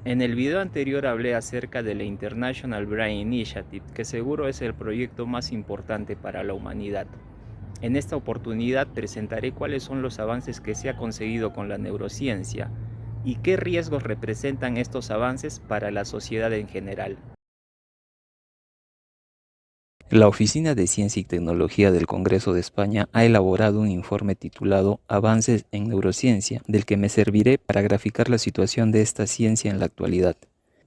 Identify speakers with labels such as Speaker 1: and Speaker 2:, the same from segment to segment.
Speaker 1: En el video anterior hablé acerca de la International Brain Initiative, que seguro es el proyecto más importante para la humanidad. En esta oportunidad presentaré cuáles son los avances que se ha conseguido con la neurociencia y qué riesgos representan estos avances para la sociedad en general. La Oficina de Ciencia y Tecnología del Congreso de España ha elaborado un informe titulado Avances en Neurociencia, del que me serviré para graficar la situación de esta ciencia en la actualidad.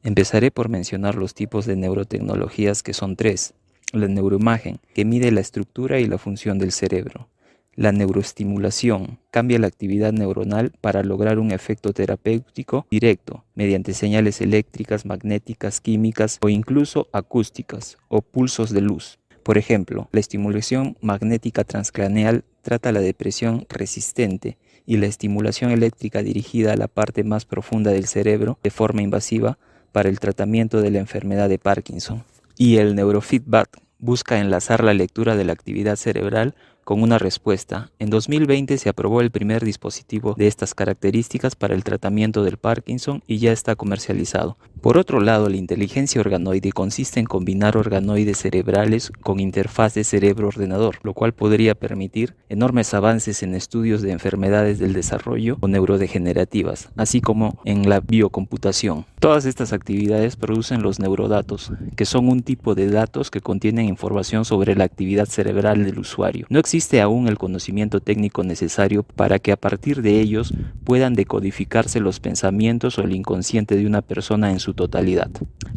Speaker 1: Empezaré por mencionar los tipos de neurotecnologías, que son tres: la neuroimagen, que mide la estructura y la función del cerebro; la neuroestimulación, cambia la actividad neuronal para lograr un efecto terapéutico directo mediante señales eléctricas, magnéticas, químicas o incluso acústicas o pulsos de luz. Por ejemplo, la estimulación magnética transcraneal trata la depresión resistente, y la estimulación eléctrica dirigida a la parte más profunda del cerebro de forma invasiva para el tratamiento de la enfermedad de Parkinson. Y el neurofeedback busca enlazar la lectura de la actividad cerebral con una respuesta. En 2020 se aprobó el primer dispositivo de estas características para el tratamiento del Parkinson y ya está comercializado. Por otro lado, la inteligencia organoide consiste en combinar organoides cerebrales con interfaces cerebro-ordenador, lo cual podría permitir enormes avances en estudios de enfermedades del desarrollo o neurodegenerativas, así como en la biocomputación. Todas estas actividades producen los neurodatos, que son un tipo de datos que contienen información sobre la actividad cerebral del usuario. No existe aún el conocimiento técnico necesario para que a partir de ellos puedan decodificarse los pensamientos o el inconsciente de una persona en su totalidad.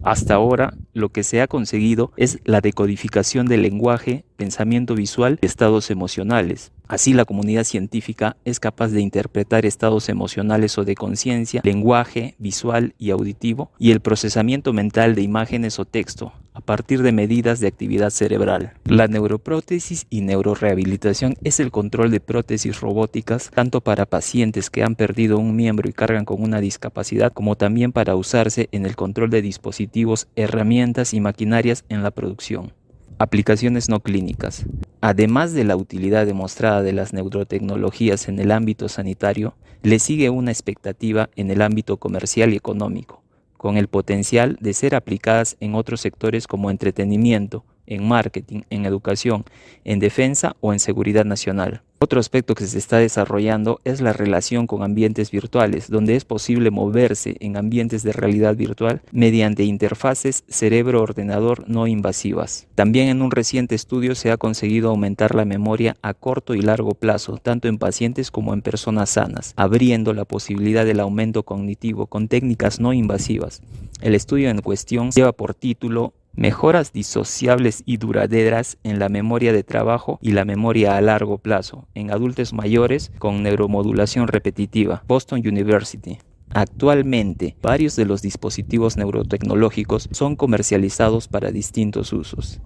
Speaker 1: Hasta ahora, lo que se ha conseguido es la decodificación del lenguaje, pensamiento visual y estados emocionales. Así, la comunidad científica es capaz de interpretar estados emocionales o de conciencia, lenguaje visual y auditivo, y el procesamiento mental de imágenes o texto, a partir de medidas de actividad cerebral. La neuroprótesis y neurorehabilitación es el control de prótesis robóticas, tanto para pacientes que han perdido un miembro y cargan con una discapacidad, como también para usarse en el control de dispositivos, herramientas y maquinarias en la producción. Aplicaciones no clínicas. Además de la utilidad demostrada de las neurotecnologías en el ámbito sanitario, le sigue una expectativa en el ámbito comercial y económico, con el potencial de ser aplicadas en otros sectores como entretenimiento, en marketing, en educación, en defensa o en seguridad nacional. Otro aspecto que se está desarrollando es la relación con ambientes virtuales, donde es posible moverse en ambientes de realidad virtual mediante interfaces cerebro-ordenador no invasivas. También en un reciente estudio se ha conseguido aumentar la memoria a corto y largo plazo, tanto en pacientes como en personas sanas, abriendo la posibilidad del aumento cognitivo con técnicas no invasivas. El estudio en cuestión lleva por título Mejoras disociables y duraderas en la memoria de trabajo y la memoria a largo plazo en adultos mayores con neuromodulación repetitiva, Boston University. Actualmente, varios de los dispositivos neurotecnológicos son comercializados para distintos usos.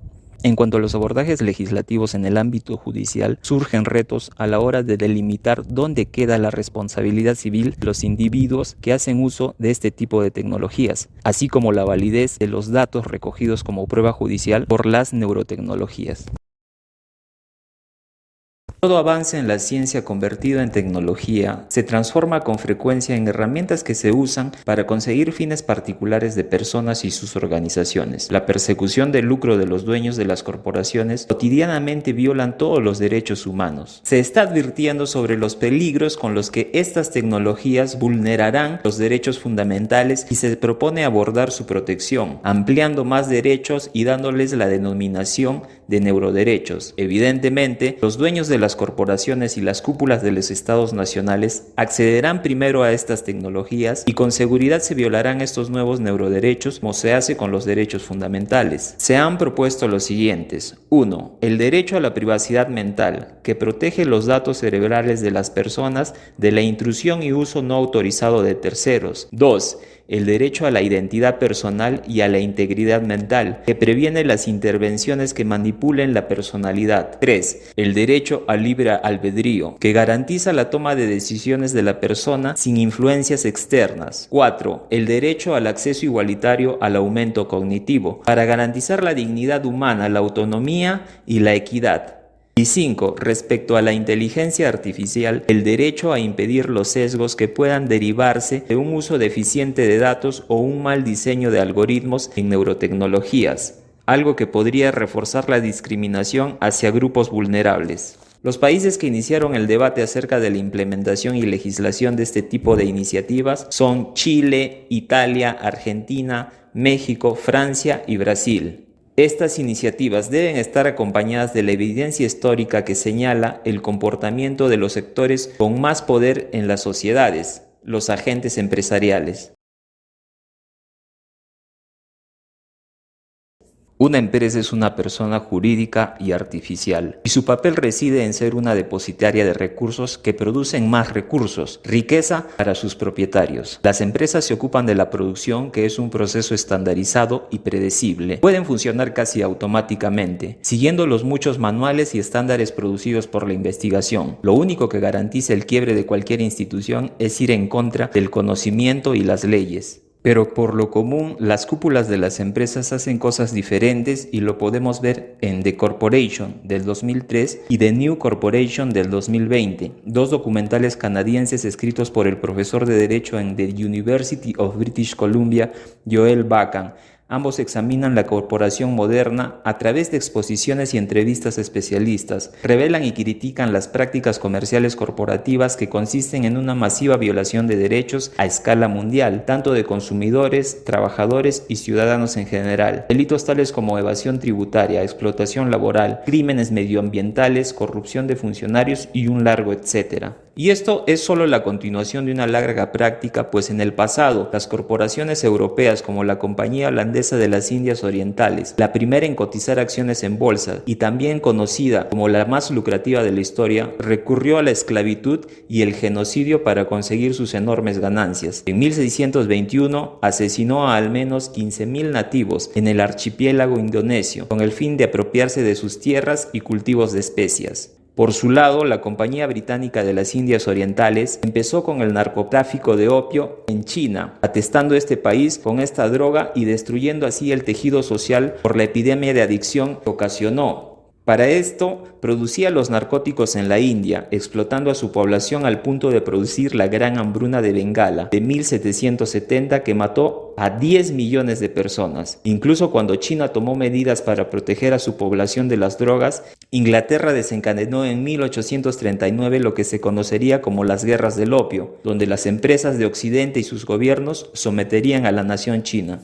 Speaker 1: En cuanto a los abordajes legislativos en el ámbito judicial, surgen retos a la hora de delimitar dónde queda la responsabilidad civil de los individuos que hacen uso de este tipo de tecnologías, así como la validez de los datos recogidos como prueba judicial por las neurotecnologías. Todo avance en la ciencia convertido en tecnología se transforma con frecuencia en herramientas que se usan para conseguir fines particulares de personas y sus organizaciones. La persecución del lucro de los dueños de las corporaciones cotidianamente violan todos los derechos humanos. Se está advirtiendo sobre los peligros con los que estas tecnologías vulnerarán los derechos fundamentales y se propone abordar su protección, ampliando más derechos y dándoles la denominación de neuroderechos. Evidentemente, los dueños de las corporaciones y las cúpulas de los estados nacionales accederán primero a estas tecnologías y con seguridad se violarán estos nuevos neuroderechos como se hace con los derechos fundamentales. Se han propuesto los siguientes. 1. El derecho a la privacidad mental, que protege los datos cerebrales de las personas de la intrusión y uso no autorizado de terceros. 2. El derecho a la identidad personal y a la integridad mental, que previene las intervenciones que manipulen la personalidad. 3. El derecho al libre albedrío, que garantiza la toma de decisiones de la persona sin influencias externas. 4. El derecho al acceso igualitario al aumento cognitivo, para garantizar la dignidad humana, la autonomía y la equidad. Y 5. Respecto a la inteligencia artificial, el derecho a impedir los sesgos que puedan derivarse de un uso deficiente de datos o un mal diseño de algoritmos en neurotecnologías, algo que podría reforzar la discriminación hacia grupos vulnerables. Los países que iniciaron el debate acerca de la implementación y legislación de este tipo de iniciativas son Chile, Italia, Argentina, México, Francia y Brasil. Estas iniciativas deben estar acompañadas de la evidencia histórica que señala el comportamiento de los sectores con más poder en las sociedades, los agentes empresariales. Una empresa es una persona jurídica y artificial, y su papel reside en ser una depositaria de recursos que producen más recursos, riqueza para sus propietarios. Las empresas se ocupan de la producción, que es un proceso estandarizado y predecible. Pueden funcionar casi automáticamente, siguiendo los muchos manuales y estándares producidos por la investigación. Lo único que garantiza el quiebre de cualquier institución es ir en contra del conocimiento y las leyes. Pero por lo común, las cúpulas de las empresas hacen cosas diferentes y lo podemos ver en The Corporation del 2003 y The New Corporation del 2020, dos documentales canadienses escritos por el profesor de Derecho en The University of British Columbia, Joel Bakan. Ambos examinan la corporación moderna a través de exposiciones y entrevistas a especialistas, revelan y critican las prácticas comerciales corporativas que consisten en una masiva violación de derechos a escala mundial, tanto de consumidores, trabajadores y ciudadanos en general. Delitos tales como evasión tributaria, explotación laboral, crímenes medioambientales, corrupción de funcionarios y un largo etcétera. Y esto es solo la continuación de una larga práctica, pues en el pasado las corporaciones europeas como la Compañía Holandesa de las Indias Orientales, la primera en cotizar acciones en bolsa y también conocida como la más lucrativa de la historia, recurrió a la esclavitud y el genocidio para conseguir sus enormes ganancias. En 1621 asesinó a al menos 15.000 nativos en el archipiélago indonesio, con el fin de apropiarse de sus tierras y cultivos de especias. Por su lado, la Compañía Británica de las Indias Orientales empezó con el narcotráfico de opio en China, atestando este país con esta droga y destruyendo así el tejido social por la epidemia de adicción que ocasionó. Para esto, producía los narcóticos en la India, explotando a su población al punto de producir la Gran Hambruna de Bengala de 1770 que mató a 10 millones de personas. Incluso cuando China tomó medidas para proteger a su población de las drogas, Inglaterra desencadenó en 1839 lo que se conocería como las Guerras del Opio, donde las empresas de Occidente y sus gobiernos someterían a la nación china.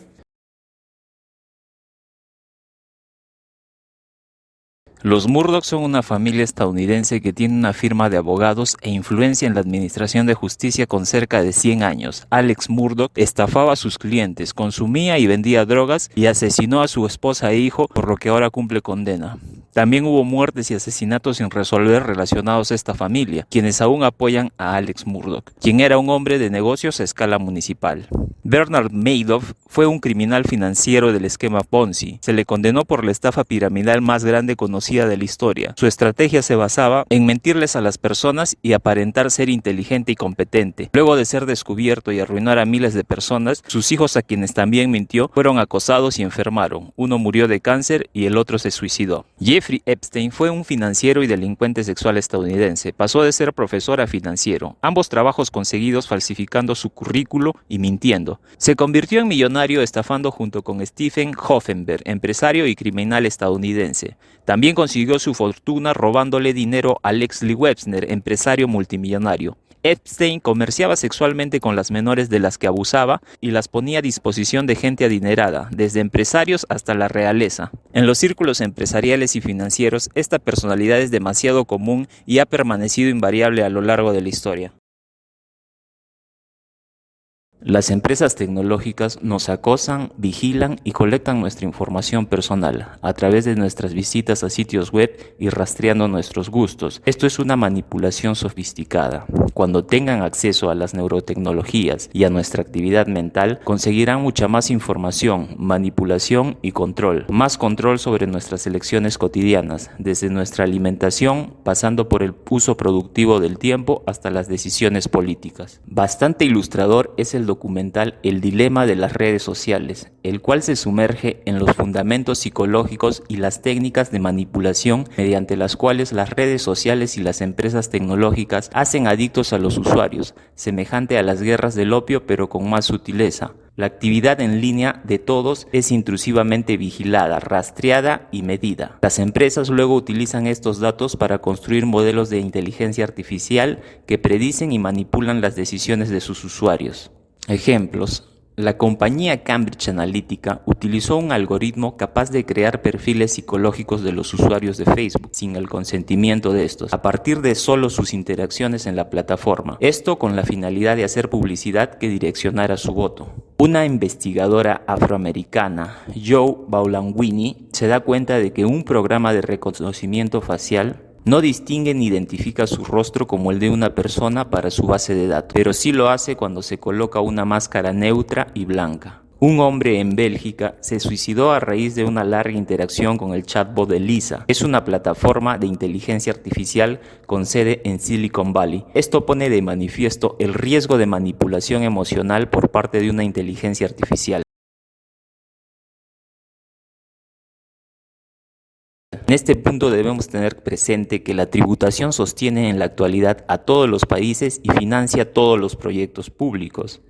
Speaker 1: Los Murdoch son una familia estadounidense que tiene una firma de abogados e influencia en la administración de justicia con cerca de 100 años. Alex Murdoch estafaba a sus clientes, consumía y vendía drogas y asesinó a su esposa e hijo, por lo que ahora cumple condena. También hubo muertes y asesinatos sin resolver relacionados a esta familia, quienes aún apoyan a Alex Murdoch, quien era un hombre de negocios a escala municipal. Bernard Madoff fue un criminal financiero del esquema Ponzi. Se le condenó por la estafa piramidal más grande conocida de la historia. Su estrategia se basaba en mentirles a las personas y aparentar ser inteligente y competente. Luego de ser descubierto y arruinar a miles de personas, sus hijos, a quienes también mintió, fueron acosados y enfermaron. Uno murió de cáncer y el otro se suicidó. Jeffrey Epstein fue un financiero y delincuente sexual estadounidense. Pasó de ser profesor a financiero, ambos trabajos conseguidos falsificando su currículo y mintiendo. Se convirtió en millonario estafando junto con Stephen Hoffenberg, empresario y criminal estadounidense. También consiguió su fortuna robándole dinero a Leslie Wexner, empresario multimillonario. Epstein comerciaba sexualmente con las menores de las que abusaba y las ponía a disposición de gente adinerada, desde empresarios hasta la realeza. En los círculos empresariales y financieros, esta personalidad es demasiado común y ha permanecido invariable a lo largo de la historia. Las empresas tecnológicas nos acosan, vigilan y colectan nuestra información personal a través de nuestras visitas a sitios web y rastreando nuestros gustos. Esto es una manipulación sofisticada. Cuando tengan acceso a las neurotecnologías y a nuestra actividad mental, conseguirán mucha más información, manipulación y control. Más control sobre nuestras elecciones cotidianas, desde nuestra alimentación, pasando por el uso productivo del tiempo hasta las decisiones políticas. Bastante ilustrador es el documental El dilema de las redes sociales, el cual se sumerge en los fundamentos psicológicos y las técnicas de manipulación mediante las cuales las redes sociales y las empresas tecnológicas hacen adictos a los usuarios, semejante a las guerras del opio pero con más sutileza. La actividad en línea de todos es intrusivamente vigilada, rastreada y medida. Las empresas luego utilizan estos datos para construir modelos de inteligencia artificial que predicen y manipulan las decisiones de sus usuarios. Ejemplos. La compañía Cambridge Analytica utilizó un algoritmo capaz de crear perfiles psicológicos de los usuarios de Facebook sin el consentimiento de estos, a partir de solo sus interacciones en la plataforma. Esto con la finalidad de hacer publicidad que direccionara su voto. Una investigadora afroamericana, Joe Baulanguini, se da cuenta de que un programa de reconocimiento facial no distingue ni identifica su rostro como el de una persona para su base de datos, pero sí lo hace cuando se coloca una máscara neutra y blanca. Un hombre en Bélgica se suicidó a raíz de una larga interacción con el chatbot de Lisa. Es una plataforma de inteligencia artificial con sede en Silicon Valley. Esto pone de manifiesto el riesgo de manipulación emocional por parte de una inteligencia artificial. En este punto debemos tener presente que la tributación sostiene en la actualidad a todos los países y financia todos los proyectos públicos.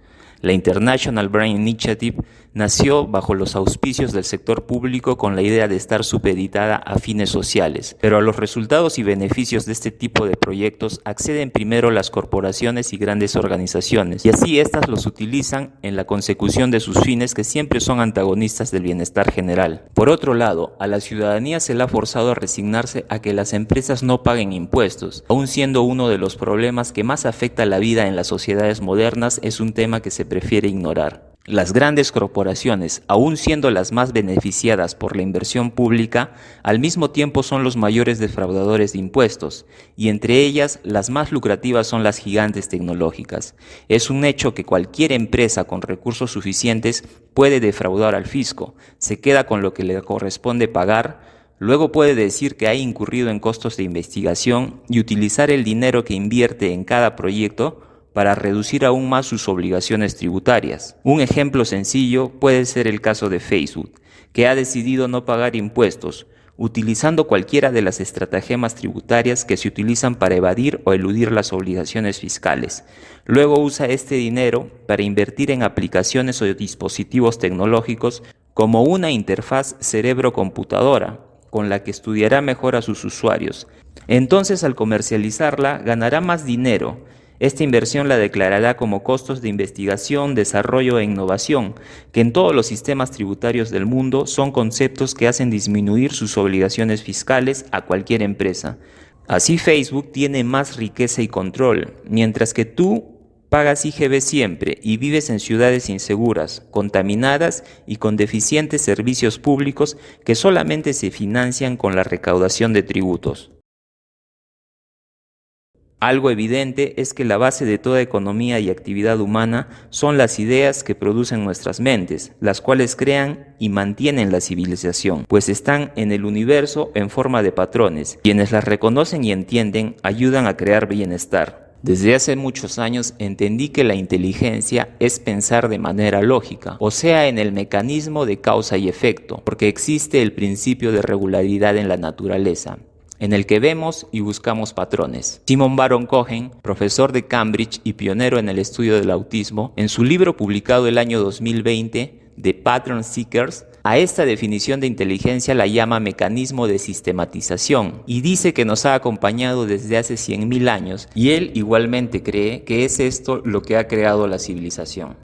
Speaker 1: La International Brain Initiative nació bajo los auspicios del sector público con la idea de estar supeditada a fines sociales, pero a los resultados y beneficios de este tipo de proyectos acceden primero las corporaciones y grandes organizaciones, y así éstas los utilizan en la consecución de sus fines que siempre son antagonistas del bienestar general. Por otro lado, a la ciudadanía se le ha forzado a resignarse a que las empresas no paguen impuestos, aun siendo uno de los problemas que más afecta la vida en las sociedades modernas, es un tema que se prefiere ignorar. Las grandes corporaciones, aun siendo las más beneficiadas por la inversión pública, al mismo tiempo son los mayores defraudadores de impuestos, y entre ellas las más lucrativas son las gigantes tecnológicas. Es un hecho que cualquier empresa con recursos suficientes puede defraudar al fisco, se queda con lo que le corresponde pagar, luego puede decir que ha incurrido en costos de investigación y utilizar el dinero que invierte en cada proyecto para reducir aún más sus obligaciones tributarias. Un ejemplo sencillo puede ser el caso de Facebook, que ha decidido no pagar impuestos, utilizando cualquiera de las estratagemas tributarias que se utilizan para evadir o eludir las obligaciones fiscales. Luego usa este dinero para invertir en aplicaciones o dispositivos tecnológicos como una interfaz cerebro-computadora, con la que estudiará mejor a sus usuarios. Entonces, al comercializarla, ganará más dinero. Esta inversión la declarará como costos de investigación, desarrollo e innovación, que en todos los sistemas tributarios del mundo son conceptos que hacen disminuir sus obligaciones fiscales a cualquier empresa. Así Facebook tiene más riqueza y control, mientras que tú pagas IGB siempre y vives en ciudades inseguras, contaminadas y con deficientes servicios públicos que solamente se financian con la recaudación de tributos. Algo evidente es que la base de toda economía y actividad humana son las ideas que producen nuestras mentes, las cuales crean y mantienen la civilización, pues están en el universo en forma de patrones. Quienes las reconocen y entienden ayudan a crear bienestar. Desde hace muchos años entendí que la inteligencia es pensar de manera lógica, o sea, en el mecanismo de causa y efecto, porque existe el principio de regularidad en la naturaleza, en el que vemos y buscamos patrones. Simon Baron-Cohen, profesor de Cambridge y pionero en el estudio del autismo, en su libro publicado el año 2020, The Pattern Seekers, a esta definición de inteligencia la llama mecanismo de sistematización y dice que nos ha acompañado desde hace 100.000 años y él igualmente cree que es esto lo que ha creado la civilización.